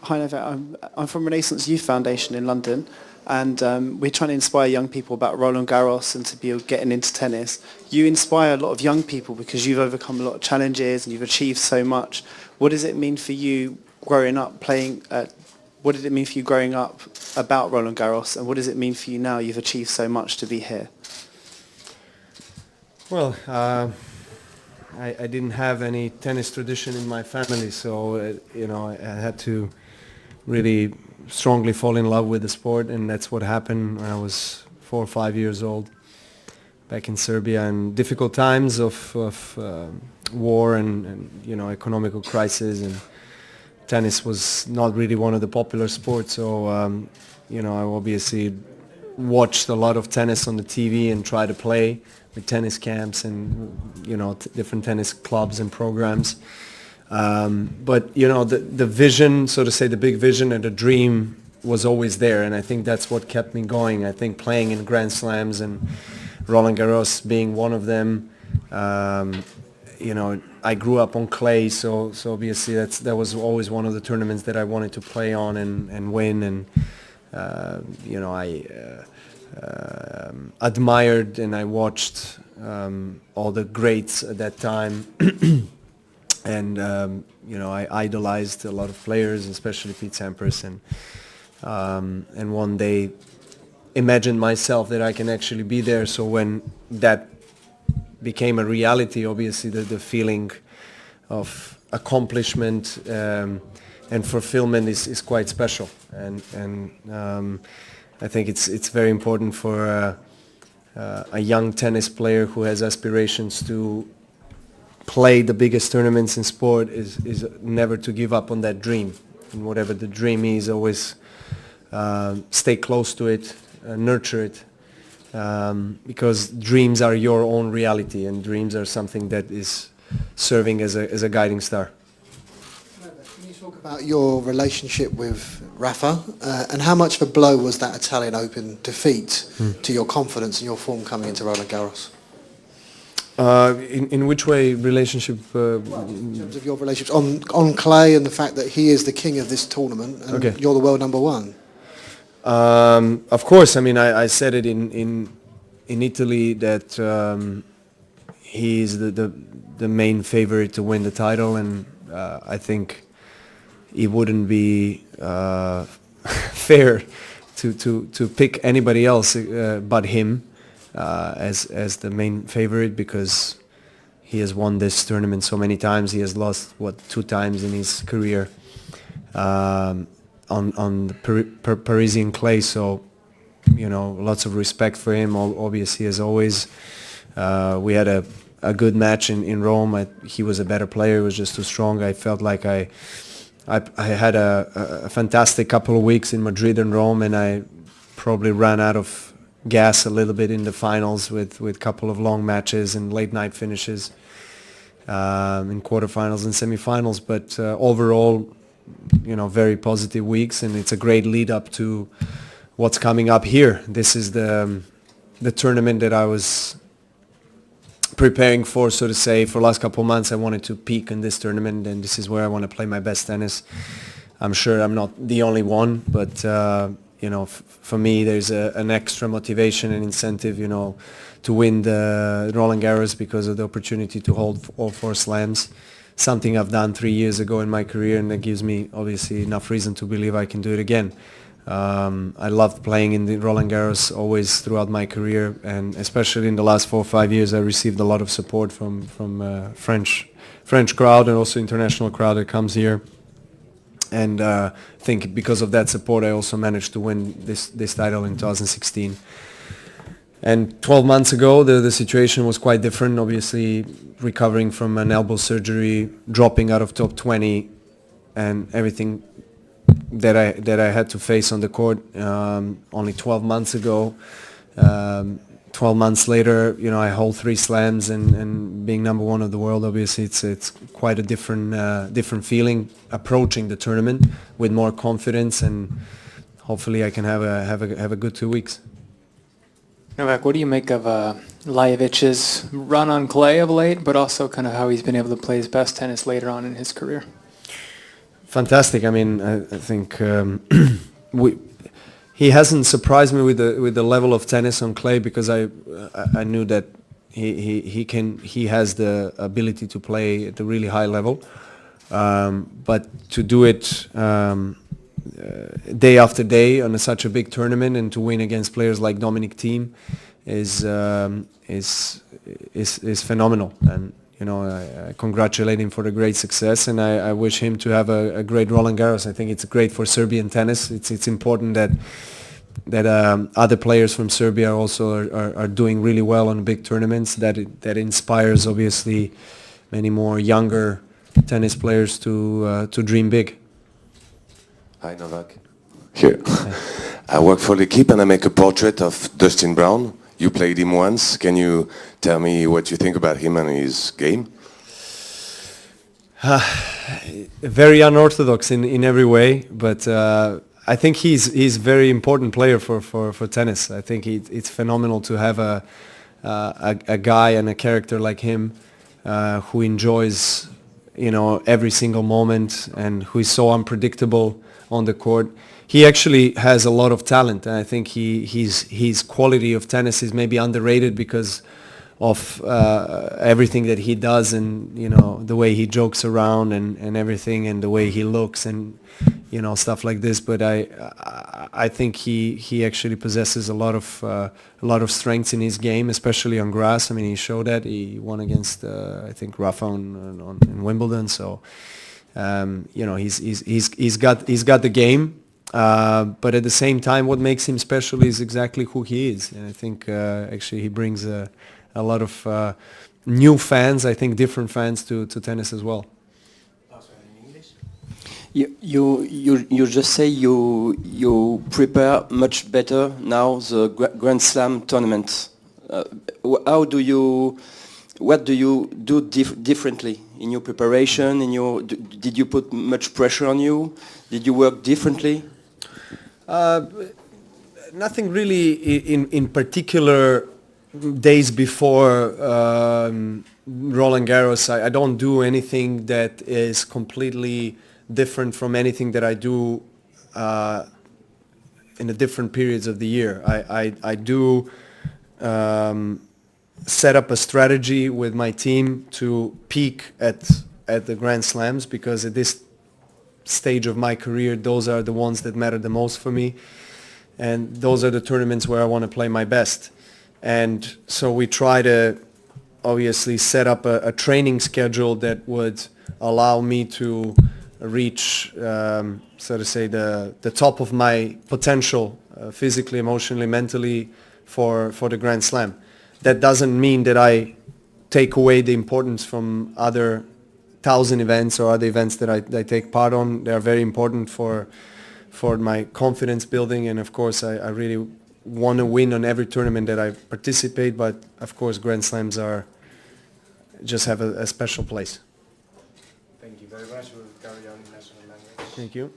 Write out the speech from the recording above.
Hi, Novak. I'm from Renaissance Youth Foundation in London, and we're trying to inspire young people about Roland Garros and to be getting into tennis. You inspire a lot of young people because you've overcome a lot of challenges and you've achieved so much. What does it mean for you growing up playing? What did it mean for you growing up about Roland Garros, and what does it mean for you now? You've achieved so much to be here. Well, I didn't have any tennis tradition in my family, so I had to really strongly fall in love with the sport, and that's what happened when I was 4 or 5 years old, back in Serbia, and difficult times of war and economical crisis, and tennis was not really one of the popular sports. So I obviously watched a lot of tennis on the TV and tried to play with tennis camps and different tennis clubs and programs. But the vision, so to say, the big vision and the dream was always there, and I think that's what kept me going. I think playing in Grand Slams and Roland Garros being one of them. I grew up on clay, so obviously that was always one of the tournaments that I wanted to play on and win, and I admired and I watched all the greats at that time. And I idolized a lot of players, especially Pete Sampras, and one day imagined myself that I can actually be there. So when that became a reality, obviously the feeling of accomplishment and fulfillment is quite special, and I think it's very important for a young tennis player who has aspirations to play the biggest tournaments in sport is never to give up on that dream, and whatever the dream is, always stay close to it, nurture it, because dreams are your own reality, and dreams are something that is serving as a guiding star. Can you talk about your relationship with Rafa, and how much of a blow was that Italian Open defeat to your confidence and your form coming into Roland Garros? In which way relationship? In terms of your relationships on clay and the fact that he is the king of this tournament and you're the world number one. Of course, I mean I said it in Italy that he is the main favorite to win the title, and I think it wouldn't be fair to pick anybody else but him as the main favorite, because he has won this tournament so many times. He has lost 2 times in his career on the Parisian clay, so lots of respect for him, obviously, as always. We had a good match in Rome. He was a better player. He was just too strong. I felt like I had a fantastic couple of weeks in Madrid and Rome, and I probably ran out of gas a little bit in the finals with a couple of long matches and late night finishes in quarterfinals and semifinals. But overall, very positive weeks, and it's a great lead up to what's coming up here. This is the tournament that I was preparing for, so to say. For the last couple of months I wanted to peak in this tournament, and this is where I want to play my best tennis. I'm sure I'm not the only one, but for me there's an extra motivation and incentive to win the Roland Garros because of the opportunity to hold all 4 slams, something I've done 3 years ago in my career, and that gives me obviously enough reason to believe I can do it again. I loved playing in the Roland Garros always throughout my career, and especially in the last 4 or 5 years I received a lot of support from French crowd and also international crowd that comes here. And I think because of that support I also managed to win this title in 2016. And 12 months ago the situation was quite different, obviously recovering from an elbow surgery, dropping out of top 20, and everything that I had to face on the court only 12 months ago. 12 months later, I hold 3 slams and being number 1 of the world, obviously it's quite a different feeling, approaching the tournament with more confidence, and hopefully I can have a good 2 weeks. Novak, what do you make of Lajovic's run on clay of late, but also kind of how he's been able to play his best tennis later on in his career? fantastic. I mean, I think he hasn't surprised me with the level of tennis on clay, because I knew that he has the ability to play at a really high level, but to do it day after day on such a big tournament and to win against players like Dominic Thiem is phenomenal. And I congratulate him for the great success, and I wish him to have a great Roland Garros. I think it's great for Serbian tennis. It's important that other players from Serbia also are doing really well on big tournaments. That inspires obviously many more younger tennis players to dream big. Hi Novak. Here. I work for L'Equipe and I make a portrait of Dustin Brown. You played him once. Can you tell me what you think about him and his game? Very unorthodox in every way, but I think he's a very important player for tennis. I think it's phenomenal to have a guy and a character like him who enjoys every single moment and who is so unpredictable on the court. He actually has a lot of talent, and I think his quality of tennis is maybe underrated because of everything that he does, and the way he jokes around and everything, and the way he looks, and stuff like this. But I think he actually possesses a lot of strengths in his game, especially on grass. I mean, he showed that he won against I think Rafa in Wimbledon. So he's got the game. But at the same time, what makes him special is exactly who he is. And I think actually he brings a lot of new fans, I think different fans to tennis as well. You just say you prepare much better now the Grand Slam tournament. What do you do differently in your preparation? Did you put much pressure on you? Did you work differently? Nothing really in particular. Days before Roland Garros, I don't do anything that is completely different from anything that I do in the different periods of the year. I do set up a strategy with my team to peak at the Grand Slams, because at this stage of my career, those are the ones that matter the most for me, and those are the tournaments where I want to play my best. And so we try to obviously set up a training schedule that would allow me to reach, so to say, the top of my potential, physically, emotionally, mentally, for the Grand Slam. That doesn't mean that I take away the importance from other 1,000 events or other events that I take part on. They are very important for my confidence building, and of course I really want to win on every tournament that I participate, but of course Grand Slams just have a special place. Thank you very much. We'll carry on in national language. Thank you.